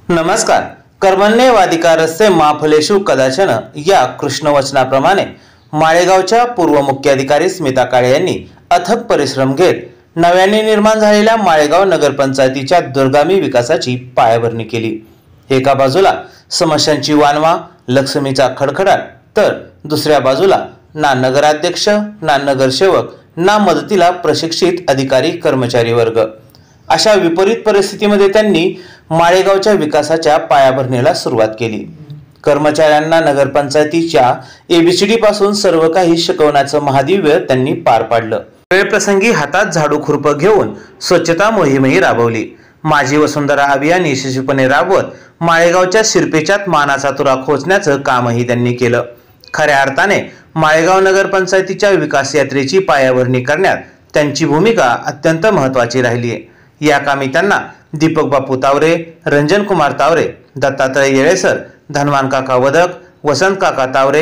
नमस्कार. कर्मण्ये वाधिकारस्ते मा फलेषु कदाचन या कृष्णवचनाप्रमाणे माळेगावच्या पूर्व मुख्याधिकारी स्मिता काळे यांनी अथक परिश्रम घेत नव्याने निर्माण झालेल्या माळेगाव नगरपंचायतीच्या दूरगामी विकासाची पायाभरणी केली. एका बाजूला समस्यांची वानवा, लक्ष्मीचा खडखडाट, तर दुसऱ्या बाजूला ना नगराध्यक्ष, ना नगरसेवक, ना मदतीला प्रशिक्षित अधिकारी कर्मचारी वर्ग. अशा विपरीत परिस्थितीमध्ये त्यांनी माळेगावच्या विकासाच्या पायाभरणीला सुरुवात केली. कर्मचाऱ्यांना नगरपंचायतीच्या एबीसीडी पासून सर्व काही शिकवण्याचं महादिव्य त्यांनी पार पाडलं. वेळप्रसंगी हातात झाडू खुरपं घेऊन स्वच्छता मोहीमही राबवली. माझी वसुंधरा अभियान यशस्वीपणे राबवत माळेगावच्या शिरपेच्यात मानाचा तुरा खोचण्याचं कामही त्यांनी केलं. खऱ्या अर्थाने माळेगाव नगरपंचायतीच्या विकास यात्रेची पायाभरणी करण्यात त्यांची भूमिका अत्यंत महत्त्वाची राहिली आहे. या कामी त्यांना दीपक बापू तावरे, रंजन कुमार तावरे, दत्तात्रय येळेसर, धनवान काका वदक, वसंत काका तावरे,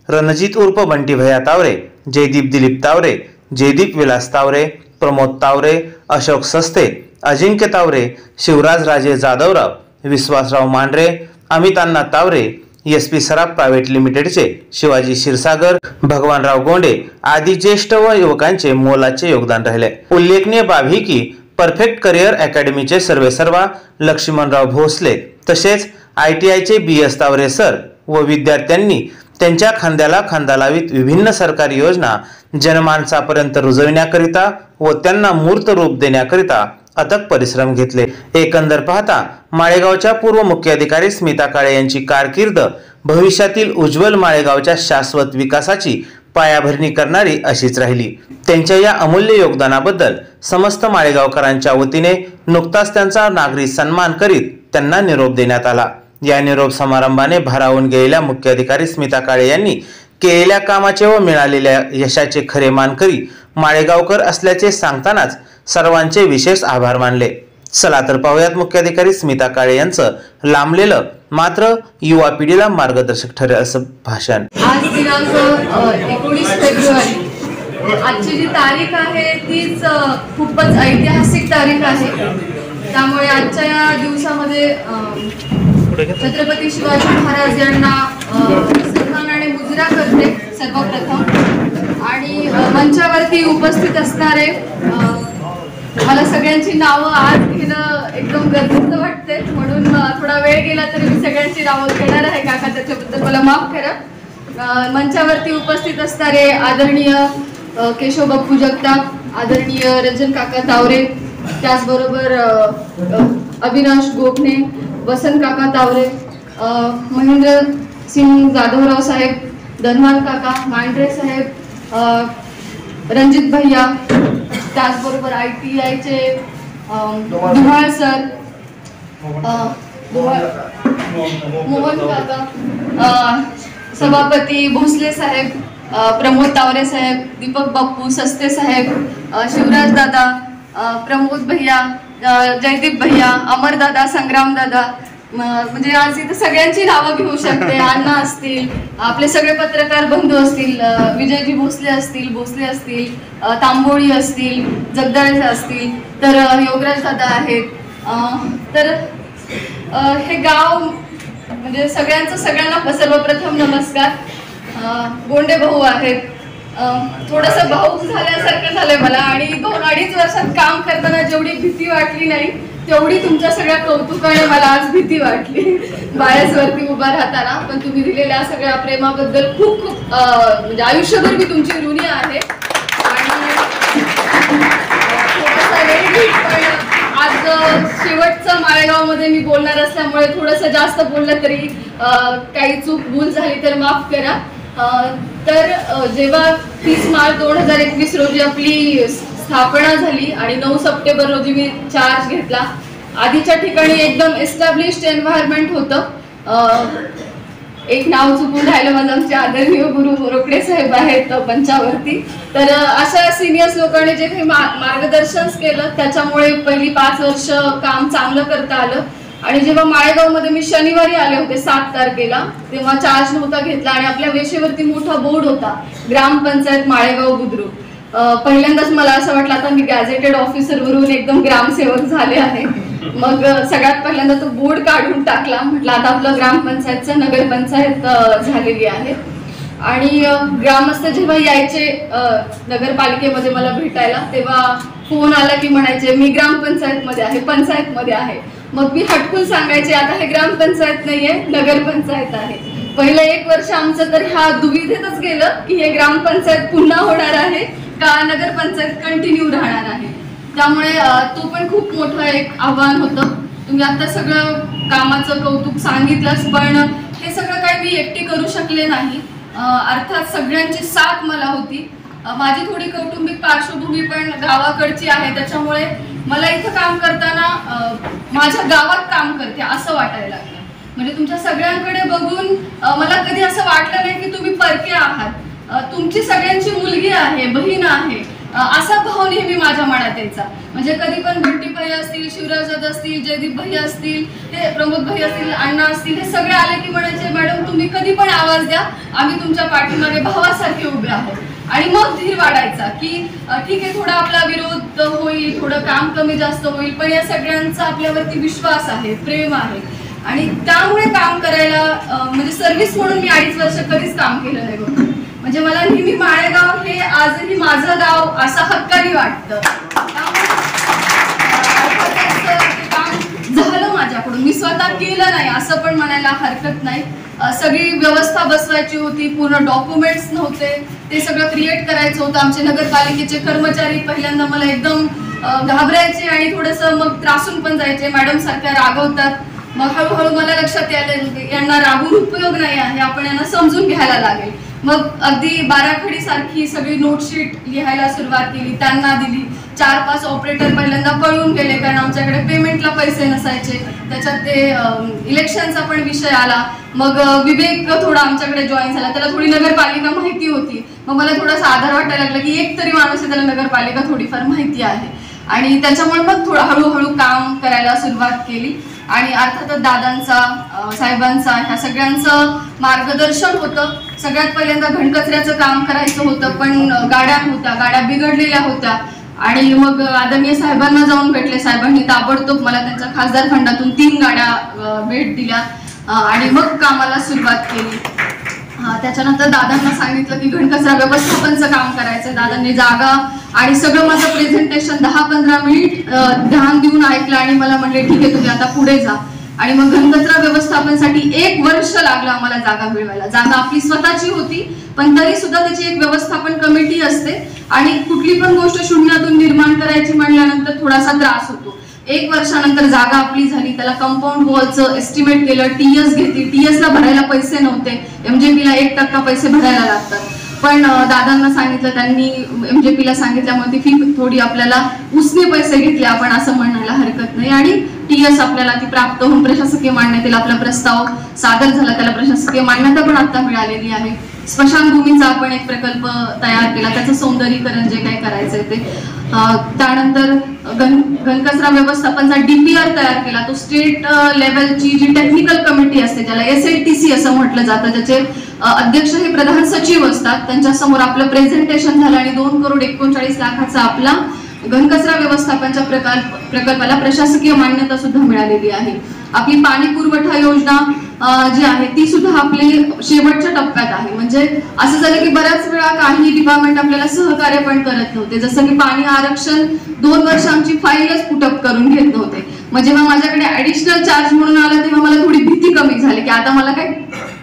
रणजित उर्फ बंटी भैया तावरे, जयदीप दिलीप तावरे, जयदीप विलास तावरे, प्रमोद तावरे, अशोक सस्ते, अजिंक्य तावरे, शिवराज राजे जाधवराव, विश्वासराव मांढरे, अमित अण्णा तावरे, एसपी सराफ प्रायव्हेट लिमिटेडचे शिवाजी क्षीरसागर, भगवानराव गोंडे आदी ज्येष्ठ व युवकांचे मोलाचे योगदान राहिले. उल्लेखनीय बाब ही की परफेक्ट करिअर अकॅडमीचे सर्वेसर्वा लक्ष्मणराव भोसले तसेच ITIचे BS तावरे सर व विद्यार्थ्यांनी त्यांच्या खांद्याला खांदा लावित विभिन्न सरकारी योजना जनमानसापर्यंत रुजविण्याकरिता व त्यांना मूर्त रूप देण्याकरिता अथक परिश्रम घेतले. एकंदर पाहता माळेगावच्या पूर्व मुख्याधिकारी स्मिता काळे यांची कारकीर्द भविष्यातील उज्ज्वल माळेगावच्या शाश्वत विकासाची पायाभरणी करणारी अशीच राहिली. त्यांच्या या अमूल्य योगदानाबद्दल समस्त माळेगावकरांच्या वतीने नुकताच त्यांचा नागरी सन्मान करीत त्यांना निरोप देण्यात आला. या निरोप समारंभाने भारावून गेलेल्या मुख्याधिकारी स्मिता काळे यांनी केलेल्या कामाचे व मिळालेल्या यशाचे खरे मानकरी माळेगावकर असल्याचे सांगतानाच सर्वांचे विशेष आभार मानले. चला तर पाहूयात मुख्याधिकारी स्मिता काळे यांचं लांबलेलं मात्र युवा पिढीला मार्गदर्शक ठरेल असं भाषण. आज दिनांक 19 फेब्रुवारी, आजची जी तारीख आहे तीच खूपच ऐतिहासिक तारीख आहे. त्यामुळे आजच्या या दिवसामध्ये छत्रपती शिवाजी महाराज यांना सन्मान आणि मुजरा करते सर्वप्रथम. आणि मंचावरती उपस्थित असणारे मला सगळ्यांची नावं आज घेणं एकदम गरजेचं वाटते, म्हणून थोडा वेळ गेला तरी मी सगळ्यांची नावं घेणार आहे काका, त्याच्याबद्दल मला माफ करा. मंचावरती उपस्थित असणारे आदरणीय केशव बापू जगताप, आदरणीय रंजन काका तावरे, त्याचबरोबर अविनाश गोपने, वसंत काका तावरे, महेंद्र सिंग जाधवराव साहेब, धनवान काका मांढरे साहेब, रणजित भैया, त्याचबरोबर ITIचे दुहाळ सर, मोहन काका, सभापती भोसले साहेब, प्रमोद तावरे साहेब, दीपक बापू सस्ते साहेब, शिवराज दादा, प्रमोद भैया, जयदीप भैया, अमर दादा, संग्राम दादा, म्हणजे आज इथं सगळ्यांची नावं घेऊ शकते. अण्णा असतील, आपले सगळे पत्रकार बंधू असतील, विजयजी भोसले असतील, तांबोळी असतील, जगदाळे असतील, तर योगराज दादा आहेत. तर हे गाव म्हणजे सगळ्यांना सर्वप्रथम नमस्कार. गोंडे भाऊ आहेत. थोडंसं भाऊक झाल्यासारखं झालंय मला. आणि 2-2.5 वर्षात काम करताना जेवढी भीती वाटली नाही तेवढी तुमच्या सगळ्या कौतुकाने मला आज भीती वाटली बायसवरती उभा राहताना. पण तुम्ही दिलेल्या सगळ्या प्रेमाबद्दल खूप खूप म्हणजे आयुष्यभर मी तुमची ऋणी आहे. आणि आज शेवटचं माळेगावमध्ये मी बोलणार असल्यामुळे थोडंसं जास्त बोललं तरी काही चूक भूल झाली तर माफ करा. तर जेव्हा 30 मार्च 2021 रोजी आपली स्थापना झाली आणि 9 सप्टेंबर रोजी मी चार्ज घेतला, आधीच्या ठिकाणी एकदम एस्टॅब्लिश्ड एन्व्हायरमेंट होतं. एक नाव चुकून राहिलं माझं, आमचे आदरणीय गुरु मोरोकडे साहेब आहेत पंचावरती. तर अशा सिनियर्स लोकांनी जे काही मार्गदर्शन केलं त्याच्यामुळे पहिली 5 वर्ष काम चांगलं करता आलं. आणि जेव्हा माळेगावमध्ये मी शनिवारी आले होते 7 तारखेला, तेव्हा चार्ज नव्हता घेतला आणि आपल्या वेशेवरती मोठा बोर्ड होता, ग्रामपंचायत माळेगाव बुद्रुक. पहिल्यांदाच मला असं वाटलं आता मी गॅझेटेड ऑफिसर वरून एकदम ग्रामसेवक झाले आहे. मग सगळ्यात पहिल्यांदा तो बोर्ड काढून टाकला. म्हटलं आता आपलं ग्रामपंचायतचं नगरपंचायत झालेली आहे. आणि ग्रामस्थ जेव्हा यायचे नगरपालिकेमध्ये मला भेटायला, तेव्हा फोन आला की म्हणायचे मी ग्रामपंचायतमध्ये आहे, पंचायतमध्ये आहे. मग मी हटकून सांगायचे आता हे ग्रामपंचायत नाहीये, नगरपंचायत आहे. पहिलं 1 वर्ष आमचं तर ह्या दुविधेतच गेलं की हे ग्रामपंचायत पुन्हा होणार आहे का नगरपंचायत कंटिन्यू राहणार आहे. त्यामुळे तो पण खूप मोठं एक आव्हान होतं. तुम्ही आता सगळं कामाचं कौतुक सांगितलंच, पण हे सगळं काही मी एकटी करू शकले नाही. अर्थात सगळ्यांची साथ मला होती. माझी थोडी कौटुंबिक पार्श्वभूमी पण गावाकडची आहे, त्याच्यामुळे मला इथं काम करताना माझ्या गावात काम करते असं वाटायला लागलं. म्हणजे तुमच्या सगळ्यांकडे बघून मला कधी असं वाटलं नाही की तुम्ही परके आहात. तुमची सगळ्यांची मुलगी आहे, बहीण आहे, असा भाव नेहमी माझ्या मनात यायचा. म्हणजे कधी पण बंटी भैया असतील, शिवराज दादा असतील, जयदीप भैया असतील, हे प्रमोद भैया असतील, अण्णा असतील, हे सगळे आले की म्हणायचे मॅडम तुम्ही कधी पण आवाज द्या, आम्ही तुमच्या पाठीमागे भावासारखे उभे आहोत. आणि मग धीर वाढायचा की ठीक आहे, थोडा आपला विरोध होईल, थोडं काम कमी जास्त होईल, पण या सगळ्यांचा आपल्यावरती विश्वास आहे, प्रेम आहे. आणि त्यामुळे काम करायला म्हणजे सर्व्हिस म्हणून मी 2.5 वर्ष कधीच काम केलं नाही बघ. म्हणजे मला नेहमी माळेगाव हे आजही माझं गाव असं हक्काने वाटतं. काम झालं माझ्याकडून, मी स्वतः केलं नाही असं पण म्हणायला हरकत नाही. सगळी व्यवस्था बसवायची होती, पूर्ण डॉक्युमेंट्स नव्हते, ते सगळं क्रिएट करायचं होतं. आमचे नगरपालिकेचे कर्मचारी पहिल्यांदा मला एकदम घाबरायचे आणि थोडंसं मग त्रासून पण जायचे. मॅडम सारख्या रागवतात. मग हळूहळू मला लक्षात यायला यांना रागून उपयोग नाही आहे, आपण यांना समजून घ्यायला लागेल. मग अगदी बाराखडी सारखी सगळी नोटशीट लिहायला सुरुवात केली, त्यांना दिली. 4-5 ऑपरेटर पहिल्यांदा पळून गेले कारण आमच्याकडे पेमेंटला पैसे नसायचे. त्याच्यात ते इलेक्शनचा पण विषय आला. मग विवेक थोडा आमच्याकडे जॉईन झाला, त्याला थोडी नगरपालिका माहिती होती. मग मला थोडासा आधार वाटायला लागला की एक तरी माणूस आहे त्याला नगरपालिका थोडीफार माहिती आहे. आणि त्याच्यामुळे मग थोडं हळूहळू काम करायला सुरुवात केली. आणि अर्थातच दादांचा, साहेबांचा, ह्या सगळ्यांचं मार्गदर्शन होतं. सगळ्यात पहिल्यांदा घनकचऱ्याचं काम करायचं होतं, पण गाड्या होत्या, गाड्या बिघडलेल्या होत्या. आणि मग आदरणीय साहेबांना जाऊन भेटले. साहेबांनी ताबडतोब मला त्यांच्या खासदार फंडातून 3 गाड्या भेट दिल्या आणि मग कामाला सुरुवात केली. त्याच्यानंतर दादांना सांगितलं की घनकचरा व्यवस्थापनचं काम करायचं. दादांनी जागा आणि सगळं माझं प्रेझेंटेशन 10-15 मिनिट ध्यान देऊन ऐकलं आणि मला म्हणले ठीक आहे तुम्ही आता पुढे जा. आणि मग घनकचरा व्यवस्थापनसाठी 1 वर्ष लागलं आम्हाला जागा मिळवायला. जागा आपली स्वतःची होती, पण तरी सुद्धा त्याची एक व्यवस्थापन कमिटी असते आणि कुठली पण गोष्ट शून्यातून निर्माण करायची म्हणल्यानंतर थोडासा त्रास होतो. 1 वर्षानंतर जागा आपली झाली. त्याला कंपाऊंड वॉलचं एस्टिमेट केलं, टीएस घेतली. टीएसला भरायला पैसे नव्हते, एमजेपीला 1% पैसे भरायला लागतात. पण दादांना सांगितलं, त्यांनी एमजेपीला सांगितल्यामुळे ती फी थोडी आपल्याला उसने पैसे घेतले आपण असं म्हणायला हरकत नाही. आणि टीएस आपल्याला ती प्राप्त होऊन प्रशासकीय मान्यतेला आपला प्रस्ताव सादर झाला. त्याला प्रशासकीय मान्यता पण आता मिळालेली आहे. स्मशानभूमीचा आपण एक प्रकल्प तयार केला, त्याचं सौंदर्यीकरण जे काही करायचंय ते. त्यानंतर घनकचरा व्यवस्थापनचा डीपीआर तयार केला. तो स्टेट लेवलची जी टेक्निकल कमिटी असते, ज्याला SLTC असं म्हटलं जातं, त्याचे अध्यक्ष हे प्रधान सचिव असतात. त्यांच्यासमोर आपलं प्रेझेंटेशन झालं आणि 2,39,40,00,000 आपला घनकचरा व्यवस्थापनच्या प्रकल्पाला प्रशासकीय मान्यता सुद्धा मिळालेली आहे. आपली पाणी पुरवठा योजना जी आहे ती सुद्धा आपली शेवटच्या टप्प्यात आहे. म्हणजे असं झालं की बऱ्याच वेळा काही डिपार्टमेंट आपल्याला सहकार्य पण करत नव्हते. जसं की पाणी आरक्षण 2 वर्ष आमची फाईलच पुटअप करून घेत नव्हते. मग जेव्हा माझ्याकडे ऍडिशनल चार्ज म्हणून आला तेव्हा मला थोडी भीती कमी झाली की आता मला काय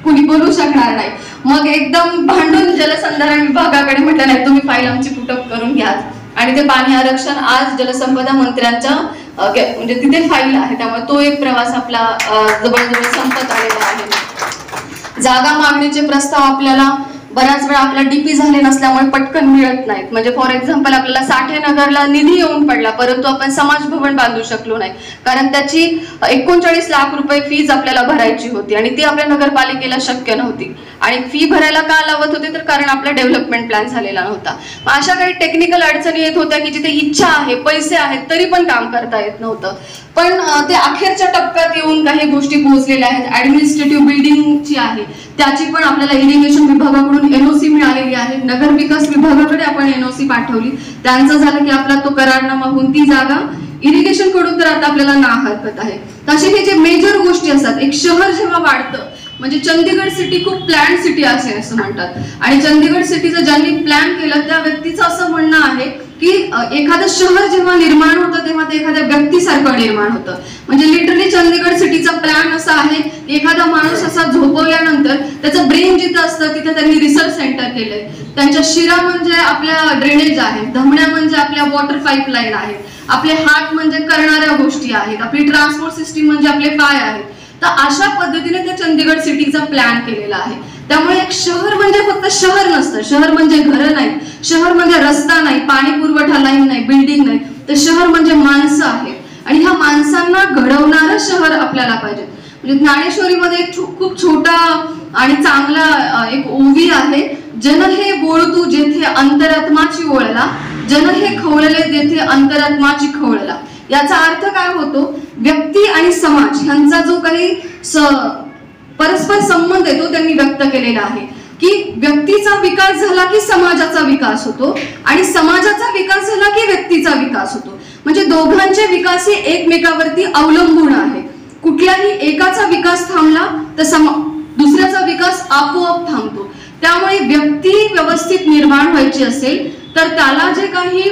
कोणी बोलू शकणार नाही. मग एकदम भांडून जलसंधारण विभागाकडे म्हटलं नाही तुम्ही फाईल आमची पुटअप करून घ्या. आणि ते पाणी आरक्षण आज जलसंपदा मंत्र्यांच्या म्हणजे तिथे फाईल आहे. त्यामुळे तो एक प्रवास आपला जवळजवळ संपत आलेला आहे. जागा मागणीचे प्रस्ताव आपल्याला बऱ्याच वेळा आपला डीपी झाले नसल्यामुळे पटकन मिळत नाहीत. म्हणजे फॉर एक्झाम्पल आपल्याला साठे नगरला निधी येऊन पडला, परंतु आपण समाज भवन बांधू शकलो नाही कारण त्याची 39 लाख रुपये फीज आपल्याला भरायची होती आणि ती आपल्या नगरपालिकेला शक्य नव्हती. आणि फी भरायला का लावत होते, तर कारण आपला डेव्हलपमेंट प्लॅन झालेला नव्हता. मग अशा काही टेक्निकल अडचणी येत होत्या की जिथे इच्छा आहे, पैसे आहेत, तरी पण काम करता येत नव्हतं. पण ते अखेरच्या टप्प्यात येऊन काही गोष्टी पोहोचलेल्या आहेत. ऍडमिनिस्ट्रेटिव्ह बिल्डिंगची आहे त्याची पण आपल्याला इरिगेशन विभागाकडून एनओसी मिळालेली आहे. नगर विकास विभागाकडे आपण एनओसी पाठवली, त्यांचं झालं की आपला तो करारनामा होऊन ती जागा इरिगेशन कडून तर आता आपल्याला ना हरकत आहे. तसे हे जे मेजर गोष्टी असतात, एक शहर जेव्हा वाढतं, म्हणजे चंदीगड सिटी खूप प्लॅन सिटी असे असं म्हणतात, आणि चंदीगड सिटीचं ज्यांनी प्लॅन केलं त्या व्यक्तीचं असं म्हणणं आहे की एखादं शहर जेव्हा निर्माण होतं तेव्हा ते एखाद्या व्यक्तीसारखं निर्माण होतं. म्हणजे लिटरली चंदीगड सिटीचा प्लॅन असा आहे, एखादा माणूस असा झोपवल्यानंतर त्याचं ब्रेन जिथं असतं तिथे त्यांनी रिसर्च सेंटर केलंय. त्यांच्या शिरा म्हणजे आपल्या ड्रेनेज आहे, धमण्या म्हणजे आपल्या वॉटर पाईपलाईन आहे, आपले हात म्हणजे करणाऱ्या गोष्टी आहेत, आपली ट्रान्सपोर्ट सिस्टीम म्हणजे आपले पाय आहेत. तर अशा पद्धतीने त्या चंदीगड सिटीचा प्लॅन केलेला आहे. त्यामुळे एक शहर म्हणजे फक्त शहर नसतं, शहर म्हणजे घरं नाही, शहर म्हणजे रस्ता नाही, पाणी पुरवठा लाईन नाही, बिल्डिंग नाही, तर शहर म्हणजे माणसं आहेत. आणि ह्या माणसांना घडवणारं शहर आपल्याला पाहिजे. म्हणजे ज्ञानेश्वरीमध्ये एक खूप छोटा आणि चांगला एक ओवी आहे, जन हे बोलतू जेथे अंतरात्माची ओळला, जन हे खवळले जेथे अंतरात्माची खवळला. याचा अर्थ काय होतो, व्यक्ती आणि समाज ह्यांचा जो काही परस्पर संबंध आहे तो त्यांनी व्यक्त केलेला आहे की व्यक्तीचा विकास झाला की समाजाचा विकास होतो, आणि समाजाचा विकास झाला की व्यक्तीचा विकास होतो. म्हणजे दोघांचे विकास हे एकमेकावरती अवलंबून आहे. कुठल्याही एकाचा विकास थांबला तर दुसऱ्याचा विकास आपोआप थांबतो. त्यामुळे व्यक्ती व्यवस्थित निर्माण व्हायची असेल तर त्याला जे काही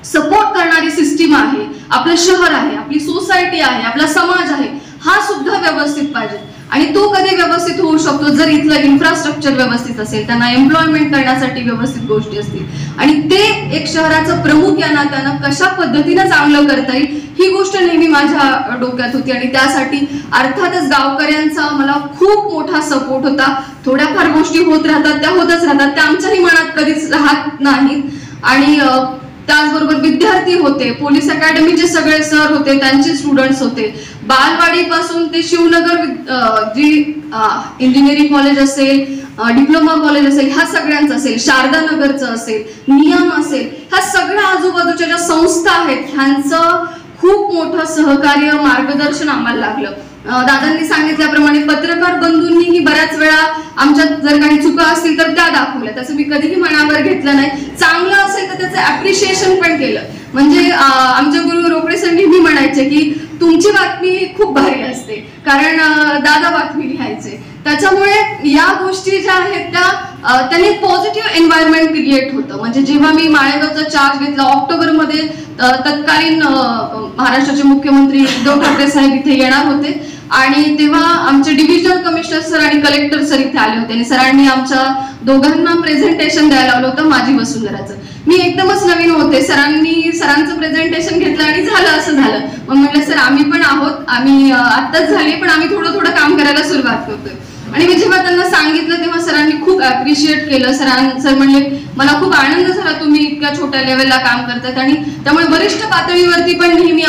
सपोर्ट करणारी सिस्टीम आहे, आपलं शहर आहे, आपली सोसायटी आहे, आपला समाज आहे, हा सुद्धा व्यवस्थित पाहिजे. आणि तो कधी व्यवस्थित होऊ शकतो जर इथलं इन्फ्रास्ट्रक्चर व्यवस्थित असेल, त्यांना एम्प्लॉयमेंट करण्यासाठी व्यवस्थित गोष्टी असतील, आणि ते एक शहराचं प्रमुख या नात्यानं कशा पद्धतीने चांगलं करता येईल ही गोष्ट नेहमी माझ्या डोक्यात होती. आणि त्यासाठी अर्थातच गावकऱ्यांचा मला खूप मोठा सपोर्ट होता. थोड्याफार गोष्टी होत राहतात, त्या होतच राहतात, त्या आमच्याही मनात कधीच राहत नाहीत. आणि त्याचबरोबर विद्यार्थी होते, पोलीस अकॅडमीचे सगळे सर होते, त्यांचे स्टुडंट्स होते, बालवाडीपासून ते शिवनगर जी इंजिनिअरिंग कॉलेज असेल, डिप्लोमा कॉलेज असेल, ह्या सगळ्यांचं असेल, शारदा नगरचं असेल, नियम असेल, ह्या सगळ्या आजूबाजूच्या ज्या संस्था आहेत ह्यांचं खूप मोठं सहकार्य, मार्गदर्शन आम्हाला लागलं. दादांनी सांगितल्याप्रमाणे पत्रकार बंधूंनीही बऱ्याच वेळा आमच्यात जर काही चुका असतील तर त्या दाखवल्या, त्याचं मी कधीही मनावर घेतलं नाही. चांगलं असेल तर त्याचं ऍप्रिशिएशन पण केलं. म्हणजे आमचे गुरु रोकडे सर नेहमी म्हणायचे की तुमची बातमी खूप भारी असते, कारण दादा बातमी लिहायचे. त्याच्यामुळे या गोष्टी ज्या आहेत त्या त्यांनी पॉझिटिव्ह एन्व्हायरमेंट क्रिएट होतं. म्हणजे जेव्हा मी माळेगावचा चार्ज घेतला ऑक्टोबरमध्ये, तत्कालीन महाराष्ट्राचे मुख्यमंत्री उद्धव ठाकरे साहेब इथे येणार होते, आणि तेव्हा आमचे डिव्हिजनल कमिशनर सर आणि कलेक्टर सर इथे आले होते, आणि सरांनी आमच्या दोघांना प्रेझेंटेशन द्यायला लावलं होतं माझी वसुंधराचं. मी एकदमच नवीन होते, सरांचं प्रेझेंटेशन घेतलं आणि झालं असं झालं. मग म्हटलं सर आम्ही पण आहोत, आम्ही आत्ताच झाली पण आम्ही थोडं थोडं काम करायला सुरुवात करतोय. आणि मी जेव्हा त्यांना सांगितलं तेव्हा सरांनी खूप अप्रिशिएट केलं. सर म्हणले मला खूप आनंद झाला तुम्ही इतक्या छोट्या लेवलला काम करतात, आणि त्यामुळे वरिष्ठ पातळीवरती पण नेहमी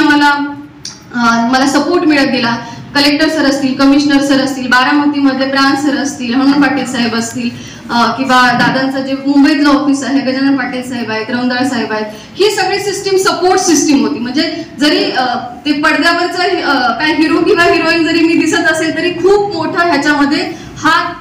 मला सपोर्ट मिळत गेला. कलेक्टर सर असतील, कमिशनर सर असतील, बारामतीमध्ये प्रांत सर असतील, हनुमान पाटील साहेब असतील, किंवा दादांचं जे मुंबईतलं ऑफिस आहे गजानन पाटील साहेब आहेत, रवंदाळ साहेब आहेत, ही सगळी सिस्टीम सपोर्ट सिस्टीम होती. म्हणजे जरी ते पडद्यावरचं काय हिरो किंवा हिरोईन जरी मी दिसत असेल तरी खूप मोठा ह्याच्यामध्ये हात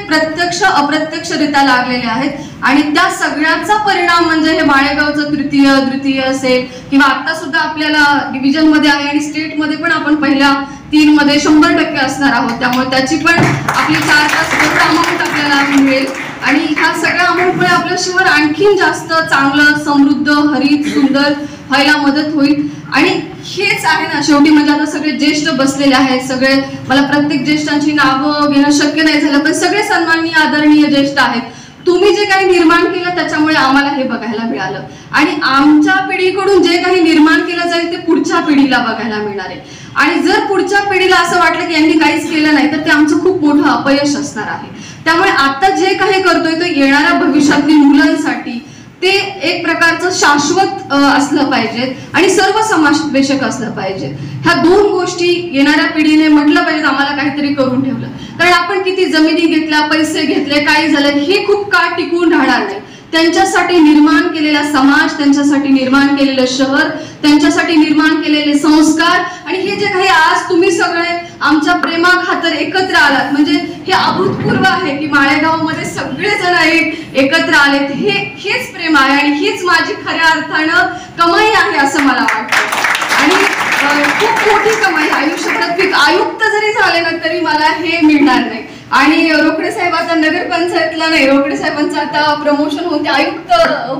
प्रत्यक्ष अप्रत्यक्षरित्या लागलेले आहेत. आणि त्या सगळ्याचा परिणाम म्हणजे हे माळेगावचं द्वितीय असेल, किंवा आता सुद्धा आपल्याला डिव्हिजन मध्ये आहे आणि स्टेट मध्ये पण आपण पहिल्या 3 मध्ये 100% असणार आहोत. त्यामुळे त्याची पण आपली 4 तास अमाऊंट आपल्याला मिळेल, आणि ह्या सगळ्या अमाऊंटमुळे आपलं शहर आणखीन जास्त चांगलं, समृद्ध, हरित, सुंदर व्हायला मदत होईल. आणि हेच आहे ना शेवटी. म्हणजे आता सगळे ज्येष्ठ बसलेले आहेत, सगळे मला प्रत्येक ज्येष्ठांची नावं घेणं शक्य नाही झालं, पण सगळे सन्माननीय आदरणीय ज्येष्ठ आहेत. तुम्ही जे काही निर्माण केलं त्याच्यामुळे आम्हाला हे बघायला मिळालं, आणि आमच्या पिढीकडून जे काही निर्माण केलं जाईल ते पुढच्या पिढीला बघायला मिळणार आहे. आणि जर पुढच्या पिढीला असं वाटलं की यांनी काहीच केलं नाही तर ते आमचं खूप मोठं अपयश असणार आहे. त्यामुळे आता जे काही करतोय ते येणाऱ्या भविष्यातील मुलांसाठी ते एक प्रकारचं शाश्वत असलं पाहिजे आणि सर्व समावेशक असलं पाहिजे. ह्या 2 गोष्टी येणाऱ्या पिढीने म्हटलं पाहिजे आम्हाला काहीतरी करून ठेवलं. कारण आपण किती जमिनी घेतल्या, पैसे घेतले, काही झालं, हे खूप काळ टिकून राहणार नाही. त्यांच्यासाठी निर्माण केलेला समाज, त्यांच्यासाठी निर्माण केलेलं शहर, त्यांच्यासाठी निर्माण केलेले संस्कार आणि हे जे काही आज तुम्ही सगळे आमच्या प्रेमाखातर एकत्र आलात, म्हणजे हे अभूतपूर्व आहे की माळेगावमध्ये सगळेजण एकत्र आलेत. हेच प्रेम आहे आणि हीच माझी खऱ्या अर्थानं कमाई आहे असं मला वाटतं. आणि खूप मोठी कमाई, आयुष्यभरात आयुक्त जरी झाले ना तरी मला हे मिळणार नाही. आणि रोकडे साहेब आता नगरपंचायतला नाही, रोकडे साहेबांचं आता प्रमोशन होते, आयुक्त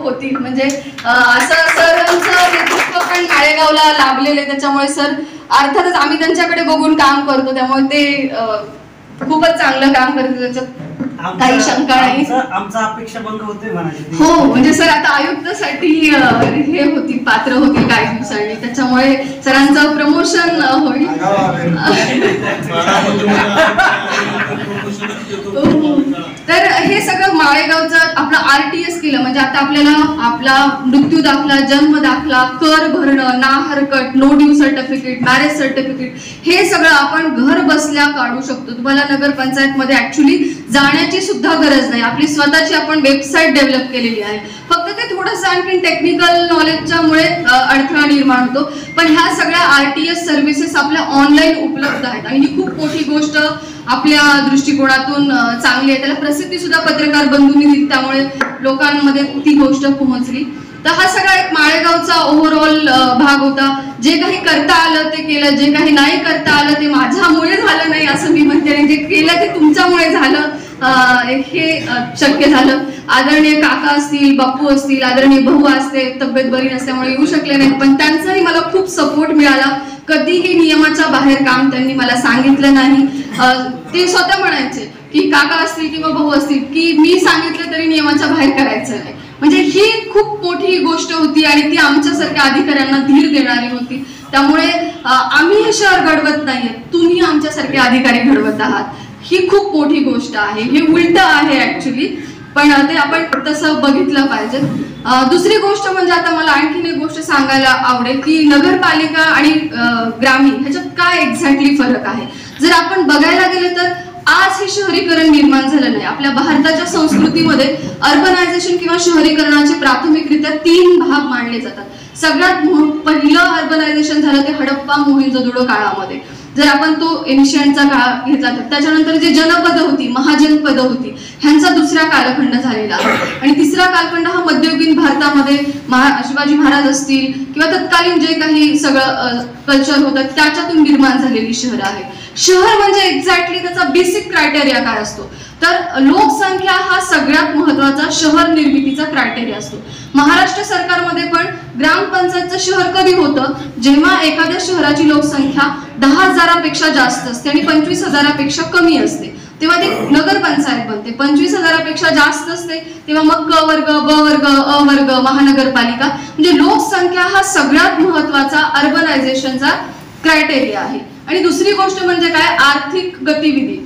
होतील. म्हणजे असं सरांचं नेतृत्व पण माळेगावला लाभलेले, त्याच्यामुळे सर अर्थातच आम्ही त्यांच्याकडे बघून काम करतो, त्यामुळे ते खूपच चांगलं काम करते, त्याच्यात काही शंका नाही. आमचा अपेक्षा भंग होते म्हणाले. हो, म्हणजे सर आता आयुक्तसाठी हे होती, पात्र होती काही दिवसांनी, त्याच्यामुळे सरांचं प्रमोशन होईल. तर हे सगळं माळेगावचं आपलं RTS केलं, म्हणजे आता आपल्याला आपला मृत्यू दाखला, जन्म दाखला, कर भरणं, ना हरकत, no due certificate, marriage certificate, हे सगळं आपण घर बसल्या काढू शकतो. तुम्हाला नगरपंचायत मध्ये ऍक्च्युली जाण्याची सुद्धा गरज नाही. आपली स्वतःची आपण वेबसाईट डेव्हलप केलेली आहे. फक्त ते थोडंसं आणखी टेक्निकल नॉलेजच्या मुळे अडथळा निर्माण होतो, पण ह्या सगळ्या RTS सर्व्हिसेस आपल्या ऑनलाईन उपलब्ध आहेत आणि ही खूप मोठी गोष्ट आपल्या दृष्टिकोनातून चांगली आहे. त्याला प्रसिद्धी सुद्धा पत्रकार बंधूंनी दिली, त्यामुळे लोकांमध्ये ती गोष्ट पोहोचली. तर हा सगळा एक माळेगावचा ओव्हरऑल भाग होता. जे काही करता आलं ते केलं, जे काही नाही करता आलं ते माझ्यामुळे झालं नाही असं मी म्हणते, आणि जे केलं ते तुमच्यामुळे झालं, हे शक्य झालं. आदरणीय काका असतील, बाप्पू असतील, आदरणीय भाऊ असते, तब्येत बरी नसल्यामुळे येऊ शकले नाही, पण त्यांचाही मला खूप सपोर्ट मिळाला. कधीही नियमाच्या बाहेर काम त्यांनी मला सांगितलं नाही. ते स्वतः म्हणायचे की काका असतील किंवा भाऊ असतील की मी सांगितलं तरी नियमाच्या बाहेर करायचं नाही. म्हणजे ही खूप मोठी गोष्ट होती आणि ती आमच्यासारख्या अधिकाऱ्यांना धीर देणारी होती. त्यामुळे आम्ही हे शहर घडवत नाहीये, तुम्ही आमच्यासारखे अधिकारी घडवत आहात. ही खूप मोठी गोष्ट आहे. हे उलट आहे ऍक्च्युली, पण ते आपण तसं बघितलं पाहिजे. दुसरी गोष्ट म्हणजे आता मला आणखीन एक गोष्ट सांगायला आवडेल की नगरपालिका आणि ग्रामीण ह्याच्यात काय एक्झॅक्टली फरक आहे. जर आपण बघायला गेलं तर आज हे शहरीकरण निर्माण झालं नाही. आपल्या भारताच्या संस्कृतीमध्ये अर्बनायझेशन किंवा शहरीकरणाचे प्राथमिकरित्या 3 भाग मानले जातात. सगळ्यात पहिलं अर्बनायझेशन झालं ते हडप्पा मोहेंजोदडो काळामध्ये. जर आपण तो एन्शियंटचा काळ घेतला तर त्याच्यानंतर जे जनपद होती, महाजनपद होती, ह्यांचा दुसरा कालखंड झालेला आहे. आणि तिसरा कालखंड हा मध्ययुगीन भारतामध्ये शिवाजी महाराज असतील किंवा तत्कालीन जे काही सगळं कल्चर होतं त्याच्यातून निर्माण झालेली शहर आहे. शहर म्हणजे एक्झॅक्टली त्याचा बेसिक क्रायटेरिया काय असतो तर लोकसंख्या हा सगळ्यात महत्वाचा शहर निर्मितीचा क्रायटेरिया असतो. महाराष्ट्र सरकारमध्ये पण ग्रामपंचायतचं शहर कधी होतं जेव्हा एखाद्या शहराची लोकसंख्या 10,000पेक्षा जास्त असते आणि 25,000पेक्षा कमी असते, तेव्हा ती नगरपंचायत बनते. 25,000पेक्षा जास्त असते तेव्हा मग क वर्ग, ब वर्ग, अ वर्ग, महानगरपालिका. म्हणजे लोकसंख्या हा सगळ्यात महत्वाचा अर्बनायझेशनचा क्रायटेरिया आहे. आणि दुसरी गोष्ट म्हणजे काय, आर्थिक गतिविधी.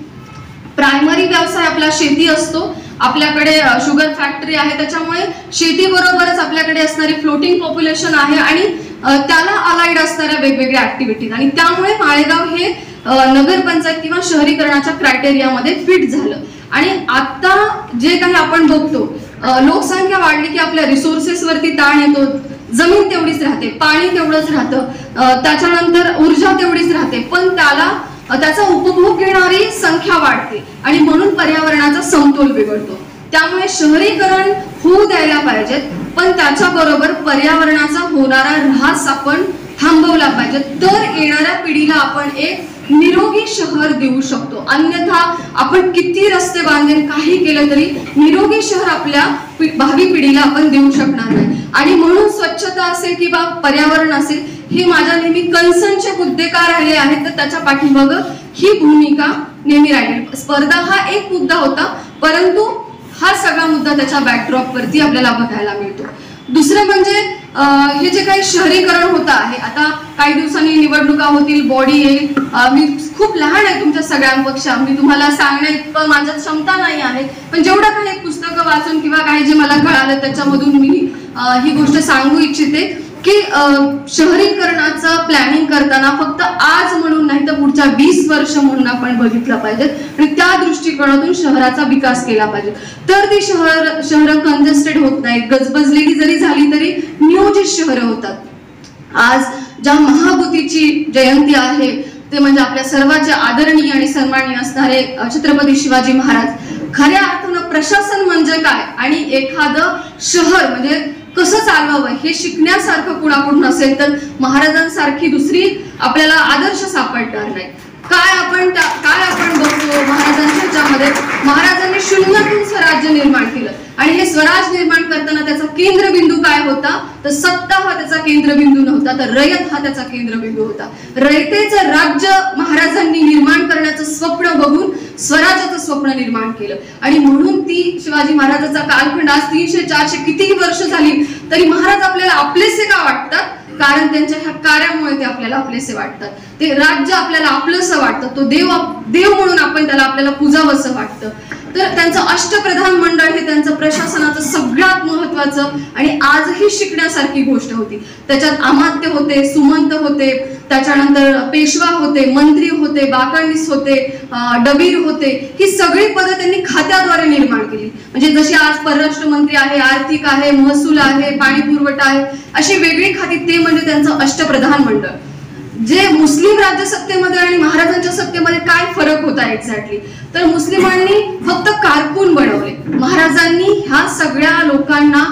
प्रायमरी व्यवसाय आपला शेती असतो, आपल्याकडे शुगर फॅक्टरी आहे, त्याच्यामुळे शेतीबरोबरच आपल्याकडे असणारी फ्लोटिंग पॉप्युलेशन आहे आणि त्याला अलाइड असणाऱ्या वेगवेगळ्या ऍक्टिव्हिटीज, आणि त्यामुळे माळेगाव हे नगरपंचायत किंवा शहरीकरणाच्या क्रायटेरियामध्ये फिट झालं. आणि आता जे काही आपण बघतो, लोकसंख्या वाढली की आपल्या रिसोर्सेस वरती ताण येतो. जमीन तेवढीच राहते, पाणी तेवढंच राहतं, त्याच्यानंतर ऊर्जा तेवढीच राहते, पण त्याचा उपभोग घेणारी संख्या वाढते आणि म्हणून पर्यावरणाचा समतोल बिघडतो. त्यामुळे शहरीकरण होऊ द्यायला पाहिजेत, पण त्याच्याबरोबर पर्यावरणाचा होणारा ऱ्हास आपण थांबवला पाहिजे. तर येणाऱ्या पिढीला आपण एक निरोगी शहर देऊ शकतो. अन्यथा आपण किती रस्ते बांधेल, काही केलं तरी निरोगी शहर आपल्या भावी पिढीला आपण देऊ शकणार नाही. आणि म्हणून स्वच्छता असेल किंवा पर्यावरण असेल, हे माझ्या नेहमी कन्सर्नचे मुद्दे का राहिले आहेत तर त्याच्या पाठीमागं ही भूमिका नेहमी राहिली. स्पर्धा हा एक मुद्दा होता, परंतु हा सगळा मुद्दा त्याच्या बॅकड्रॉप वरती आपल्याला बघायला मिळतो. दुसरं म्हणजे हे जे काही शहरीकरण होतं आहे, आता काही दिवसांनी निवडणुका होतील, बॉडी येईल. मी खूप लहान आहे तुमच्या सगळ्यांपेक्षा, मी तुम्हाला सांगण्या इतकं माझ्यात क्षमता नाही आहे, पण जेवढं काही पुस्तकं वाचून किंवा काही जे मला कळालं त्याच्यामधून मी ही गोष्ट सांगू इच्छिते की शहरीकरणाचं प्लॅनिंग करताना फक्त आज म्हणून नाही तर पुढच्या 20 वर्ष म्हणून आपण बघितलं पाहिजे आणि त्या दृष्टिकोनातून शहराचा विकास केला पाहिजे, तर ती शहरं कंजेस्टेड होत नाहीत, गजबजलेली जरी झाली तरी नियोजित शहरं होतात। आज ज्या महाभूतीची जयंती आहे ते म्हणजे आपल्या सर्वांचे आदरणीय आणि सन्माननीय असणारे छत्रपती शिवाजी महाराज। खऱ्या अर्थानं प्रशासन म्हणजे काय आणि एखादं शहर म्हणजे कसं चालवावं हे शिकण्यासारखं कुणाकडून असेल तर महाराजांसारखी दुसरी आपल्याला आदर्श सापडणार नाही। काय आपण बघतो महाराजांच्या ह्याच्यामध्ये, महाराजांनी शून्यातून स्वराज्य निर्माण केलं आणि हे स्वराज निर्माण करताना त्याचा केंद्रबिंदू काय होता तर सत्ता हा त्याचा केंद्रबिंदू नव्हता, तर रयत हा त्याचा केंद्रबिंदू होता। रयतेचं राज्य महाराजांनी निर्माण करण्याचं स्वप्न बघून स्वराज्याचं स्वप्न निर्माण केलं आणि म्हणून ती शिवाजी महाराजांचा कालखंड आज 300-400 कितीही वर्ष झाली तरी महाराज आपल्याला आपलेसे का वाटतात, कारण त्यांच्या ह्या कार्यामुळे ते आपल्याला आपलेसे वाटतात, ते राज्य आपल्याला आपलंसं वाटतं, तो देव म्हणून आपण त्याला आपल्याला पूजावंसं वाटतं। तर त्यांचं अष्टप्रधान मंडळ हे त्यांचं प्रशासनाचं सगळ्यात महत्वाचं आणि आजही शिकण्यासारखी गोष्ट होती। त्याच्यात अमात्य होते, सुमंत होते, त्याच्यानंतर पेशवा होते, मंत्री होते, बाकाणीस होते, डबीर होते, ही सगळी पदं त्यांनी खात्याद्वारे निर्माण केली। म्हणजे जशी आज परराष्ट्र मंत्री आहे, आर्थिक आहे, महसूल आहे, पाणी पुरवठा आहे, अशी वेगळी खाती, ते म्हणजे त्यांचं अष्टप्रधान मंडळ। जे मुस्लिम राज्यसत्तेमध्ये आणि महाराजांच्या सत्तेमध्ये काय फरक होता एक्झॅक्टली, तर मुस्लिमांनी फक्त कारकून बनवले, महाराजांनी ह्या सगळ्या लोकांना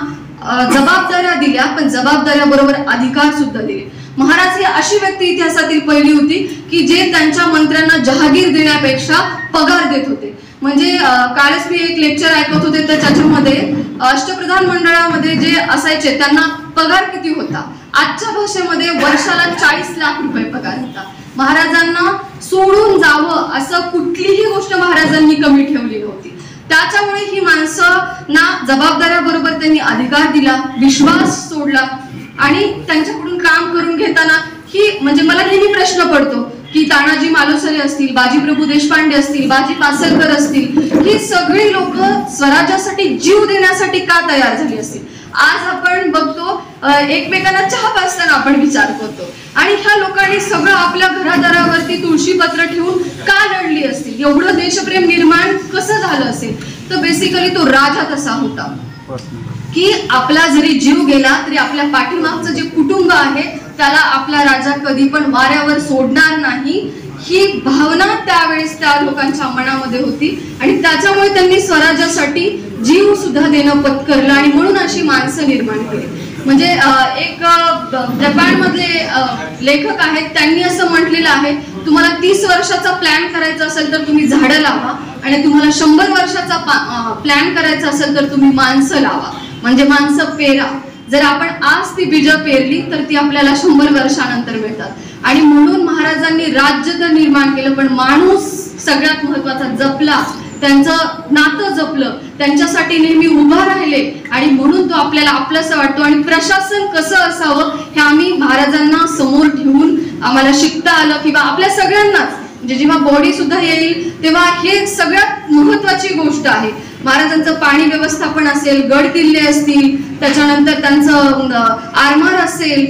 जबाबदाऱ्या दिल्या, पण जबाबदाऱ्याबरोबर अधिकार सुद्धा दिले। महाराज ही अशी व्यक्ती इतिहासातील पहिली होती की जे त्यांच्या मंत्र्यांना जहागीर देण्यापेक्षा पगार देत होते। म्हणजे कालच मी एक लेक्चर ऐकत होते तर त्याच्यामध्ये अष्टप्रधान मंडळामध्ये जे असायचे त्यांना पगार किती होता, आजच्या भाषेमध्ये वर्षाला 40 लाख रुपये पगार होता। महाराजांना सोडून जावं असं कुठलीही गोष्ट महाराजांनी कमी ठेवली नव्हती। त्याच्यामुळे ही माणसांना जबाबदाऱ्याबरोबर त्यांनी अधिकार दिला, विश्वास सोडला आणि त्यांच्याकडून काम करून घेताना ही म्हणजे मला नेहमी प्रश्न पडतो की तानाजी मालुसरे असतील, बाजीप्रभू देशपांडे असतील, बाजी पासलकर असतील, ही सगळी लोक स्वराज्यासाठी जीव देण्यासाठी का तयार झाली असतील। आज आपण बघतो एकमेकांना चहा पाजताना आपण विचार करतो आणि ह्या लोकांनी सगळं आपल्या घरादारावरती तुळशीपत्र ठेवून का लढली असतील, एवढं देशप्रेम निर्माण कसं झालं असेल, तर बेसिकली तो राजा तसा होता की आपला जरी जीव गेला तरी आपल्या पाठीमागचं जे कुटुंब आहे त्याला आपला राजा कधी पण वाऱ्यावर सोडणार नाही, ही भावना त्यावेळेस त्या लोकांच्या मनामध्ये होती आणि त्याच्यामुळे त्यांनी स्वराज्यासाठी जीव सुद्धा देणं पत्करलं आणि म्हणून अशी माणसं निर्माण केली। म्हणजे एक जपानमधले लेखक आहेत त्यांनी असं म्हटलेलं आहे, तुम्हाला 30 वर्षाचा प्लॅन करायचा असेल तर तुम्ही झाडं लावा आणि तुम्हाला 100 वर्षाचा प्लॅन करायचा असेल तर तुम्ही माणसं लावा, म्हणजे माणसं पेरा। जर आपण आज ती बीज पेरली तर ती आपल्याला 100 वर्षानंतर मिळतात आणि म्हणून महाराजांनी राज्य तर निर्माण केलं पण माणूस सगळ्यात महत्वाचा जपला, त्यांचं नातं जपलं, त्यांच्यासाठी नेहमी उभा राहिले आणि म्हणून तो आपल्याला आपलंसं वाटतो। आणि प्रशासन कसं असावं हे आम्ही महाराजांना समोर ठेवून आम्हाला शिकता आलं किंवा आपल्या सगळ्यांनाच म्हणजे जेव्हा बॉडी सुद्धा येईल तेव्हा हे सगळ्यात महत्वाची गोष्ट आहे। महाराजांचं पाणी व्यवस्थापन असेल, गड किल्ले असतील, त्याच्यानंतर त्यांचं आरमार असेल,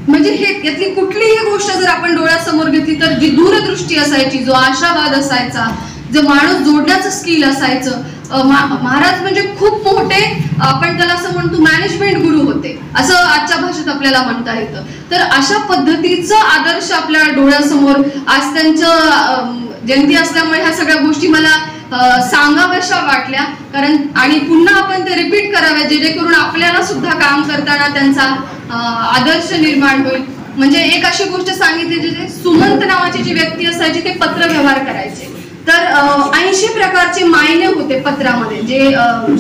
म्हणजे हे यातली कुठलीही गोष्ट जर आपण डोळ्यासमोर घेतली तर जी दूरदृष्टी असायची, जो आशावाद असायचा, जो माणूस जोडण्याचं स्किल असायचं, महाराज म्हणजे खूप मोठे आपण त्याला असं म्हणतो मॅनेजमेंट गुरु होते असं आजच्या भाषेत आपल्याला म्हणता येतं। तर अशा पद्धतीचं आदर्श आपल्या डोळ्यासमोर आज त्यांचं जयंती असल्यामुळे ह्या सगळ्या गोष्टी मला सांगाव्याशा वाटल्या, कारण आणि पुन्हा आपण ते रिपीट कराव्या जेणेकरून आपल्याला सुद्धा काम करताना त्यांचा आदर्श निर्माण होईल। म्हणजे एक अशी गोष्ट सांगितली जे सुमंत नावाची जी व्यक्ती असायची ते पत्र व्यवहार करायचे, तर 80 प्रकारचे मायने होते पत्रामध्ये जे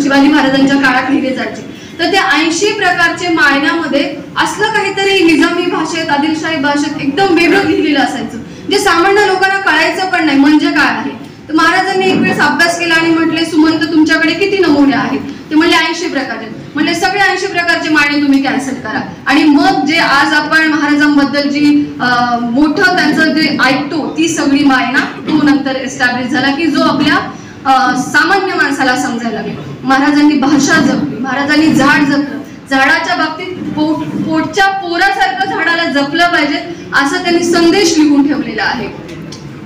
शिवाजी महाराजांच्या काळात लिहिले जायचे, तर त्या 80 प्रकारचे मायन्यामध्ये असलं काहीतरी निजामी भाषेत, आदिलशाही भाषेत एकदम वेगळं लिहिलेलं असायचं जे सामान्य लोकांना कळायचं पण नाही म्हणजे काय आहे। तर महाराजांनी एक वेळेस अभ्यास केला आणि म्हटले सुमंत तुमच्याकडे किती नमुने आहेत, ते म्हणले 80 प्रकारचे, म्हणजे सगळे 80 प्रकारचे मायने तुम्ही कॅन्सल करा। आणि मग जे आज आपण महाराजांबद्दल जी मोठं त्यांचं जे ऐकतो ती सगळी मायना तो नंतर एस्टॅब्लिश झाला की जो आपल्या सामान्य माणसाला समजायला लागेल। महाराजांनी भाषा जपली, महाराजांनी झाड जपलं, झाडाच्या बाबतीत पोटच्या पोरासारखं झाडाला जपलं पाहिजे असं त्यांनी संदेश लिहून ठेवलेला आहे.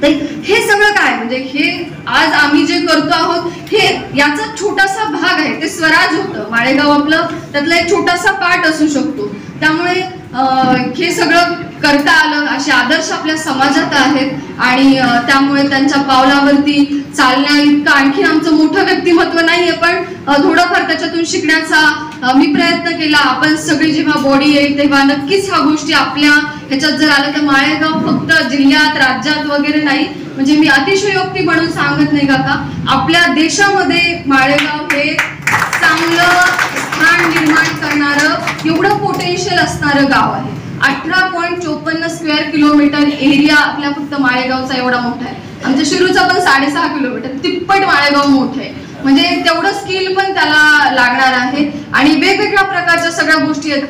तर हे सगळं काय म्हणजे हे आज आम्ही जे करतो आहोत हे याचा छोटासा भाग आहे. ते स्वराज होतं माळेगाव आपलं त्यातला एक छोटासा पार्ट असू शकतो. त्यामुळे हे सगळं करता आलं असे आदर्श आपल्या समाजात आहेत आणि त्यामुळे त्यांच्या पावलावरती चालण्या इतकं आणखी आमचं मोठं व्यक्तिमत्व नाहीये, पण थोडंफार त्याच्यातून शिकण्याचा मी प्रयत्न केला. आपण सगळी जेव्हा बॉडी येईल तेव्हा नक्कीच ह्या गोष्टी आपल्या ह्याच्यात जर आलं तर माळेगाव फक्त जिल्ह्यात राज्यात वगैरे नाही, म्हणजे मी अतिशयोक्ती म्हणून सांगत नाही काका, आपल्या देशामध्ये माळेगाव हे चांगलं स्थान निर्माण करणारं एवढं पोटेन्शियल असणारं गाव आहे. 18.54 स्क्वेअर किलोमीटर एरिया आपल्या फक्त माळेगावचा एवढा मोठा आहे. आमच्या शिरूरचा पण 6.5 किलोमीटर, तिप्पट माळेगाव मोठं आहे. म्हणजे तेवढं स्किल पण त्याला लागणार आहे आणि वेगवेगळ्या प्रकारच्या सगळ्या गोष्टी आहेत.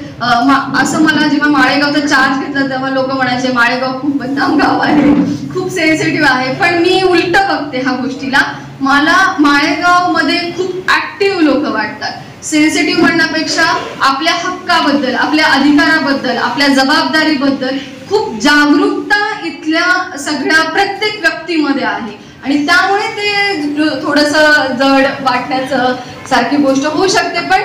असं मला जेव्हा माळेगावचा चार्ज घेतला तेव्हा लोक म्हणायचे माळेगाव खूप बदनाम गाव आहे, खूप सेन्सिटिव्ह आहे, पण मी उलट बघते ह्या गोष्टीला. मला माळेगाव मध्ये खूप ऍक्टिव्ह लोक वाटतात. सेन्सिटिव्ह म्हणण्यापेक्षा आपल्या हक्काबद्दल, आपल्या अधिकाराबद्दल, आपल्या जबाबदारीबद्दल खूप जागरूकता इथल्या सगळ्या प्रत्येक व्यक्तीमध्ये आहे आणि त्यामुळे ते थोडंसं जड वाटण्याचं सारखी गोष्ट होऊ शकते, पण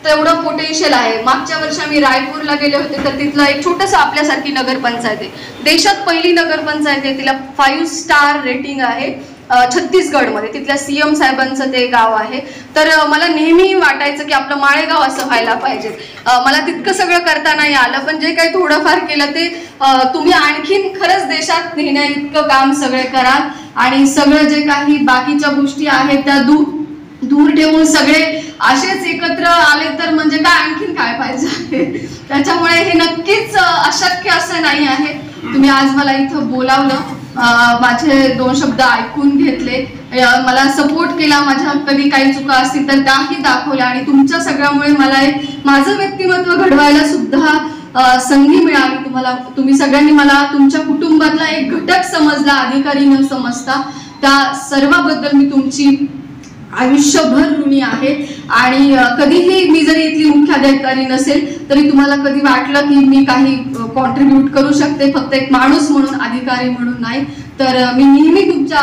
तेवढं पोटेन्शियल आहे. मागच्या वर्षी आम्ही रायपूरला गेले होते तर तिथलं एक छोटंसं आपल्यासारखी नगरपंचायत आहे, देशात पहिली नगरपंचायत आहे, तिला 5 स्टार रेटिंग आहे छत्तीसगडमध्ये, तिथल्या CM साहेबांचं ते गाव आहे. तर मला नेहमी वाटायचं की आपलं माळेगाव असं व्हायला पाहिजे. मला तितकं सगळं करता नाही आलं, पण जे काही थोडंफार केलं ते तुम्ही आणखीन खरंच देशात नेण्या इतकं काम सगळे कराल आणि सगळं जे काही बाकीच्या गोष्टी आहेत त्या दूर ठेवून सगळे असेच एकत्र आले तर म्हणजे काय आणखीन काय पाहिजे. त्याच्यामुळे हे नक्कीच अशक्य असं नाही आहे. तुम्ही आज मला इथं बोलावलं, माझे 2 शब्द ऐकून घेतले, मला सपोर्ट केला, माझ्या कधी काही चुका असतील तर त्याही दाखवल्या आणि तुमच्या सगळ्यामुळे मला एक माझं व्यक्तिमत्व घडवायला सुद्धा संधी मिळाली. तुम्ही सगळ्यांनी मला तुमच्या कुटुंबातला एक घटक समजला, अधिकारी न समजता. त्या सर्वाबद्दल मी तुमची आयुष्यभर ऋणी आहे आणि कधीही मी जरी इथली मुख्याधिकारी नसेल तरी तुम्हाला कधी वाटलं की मी काही कॉन्ट्रीब्यूट करू शकते फक्त एक माणूस म्हणून, अधिकारी म्हणून नाही, तर मी नेहमी तुमच्या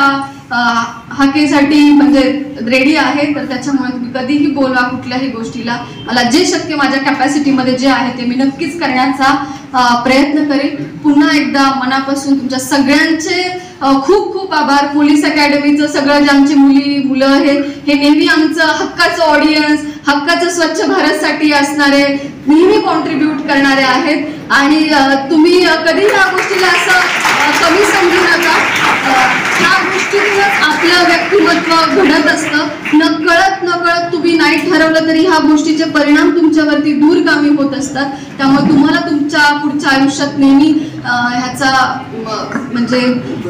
हाकेसाठी म्हणजे रेडी आहे. तर त्याच्यामुळे तुम्ही कधीही बोलवा कुठल्याही गोष्टीला. मला जे शक्य माझ्या कॅपॅसिटीमध्ये जे आहे ते मी नक्कीच करण्याचा प्रयत्न करेन. पुन्हा एकदा मनापासून तुमच्या सगळ्यांचे खूप खूप आभार. पोलीस अकॅडमीचं सगळं जे आमची मुलं हे नेहमी आमचं हक्काचं ऑडियन्स, हक्काचं स्वच्छ भारतसाठी असणारे, नेहमी कॉन्ट्रीब्यूट करणारे आहेत आणि तुम्ही कधी ह्या गोष्टीला असं कमी समजू नका. ह्या गोष्टीतूनच आपलं व्यक्तिमत्व घडत असतं. नकळत तुम्ही नाही ठरवलं तरी ह्या गोष्टीचे परिणाम तुमच्यावरती दूरगामी होत असतात. त्यामुळे तुम्हाला तुमच्या पुढच्या आयुष्यात नेहमी ह्याचा म्हणजे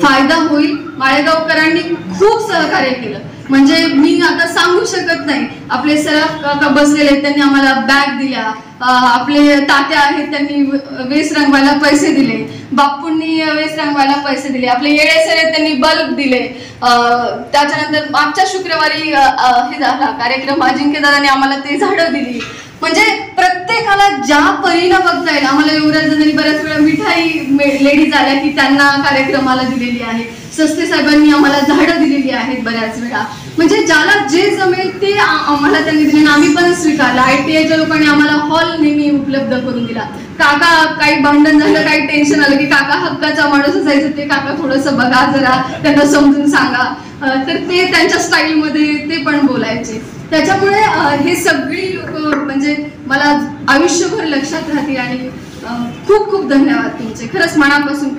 फायदा होईल. माळेगावकरांनी खूप सहकार्य केलं, म्हणजे मी आता सांगू शकत नाही. आपले सराफ काका बसलेले त्यांनी आम्हाला बॅग दिल्या, आपले तात्या आहेत त्यांनी वेस रंगवायला पैसे दिले, बापूंनी वेस रंगवायला पैसे दिले, आपले येळे सर आहेत त्यांनी बल्ब दिले. त्याच्यानंतर मागच्या शुक्रवारी हे झाला कार्यक्रम, अजिंक्यदादांनी आम्हाला ते झाडं दिली. म्हणजे प्रत्येकाला ज्या परीनं बघता येईल. आम्हाला युवराज दादांनी बऱ्याच वेळा मिठाई लेडीज आल्या की त्यांना कार्यक्रमाला दिलेली आहे. सस्ते साहेबांनी आम्हाला झाडं दिलेली आहेत बऱ्याच वेळा. म्हणजे ज्याला जे जमेल ते आम्हाला त्यांनी दिले आणि आम्ही पण स्वीकारलं. ITIच्या लोकांनी आम्हाला हॉल नेहमी उपलब्ध करून दिला. काका काही भांडण झालं, काही टेन्शन आलं की काका हक्काचा माणूस असायचं, ते काका थोडंसं बघा जरा, त्यांना समजून सांगा, तर ते त्यांच्या स्टाईलमध्ये ते पण बोलायचे. त्याच्यामुळे हे सगळी लोक म्हणजे मला आयुष्यभर लक्षात राहतील आणि खूप खूप धन्यवाद तुमचे, खरंच मनापासून.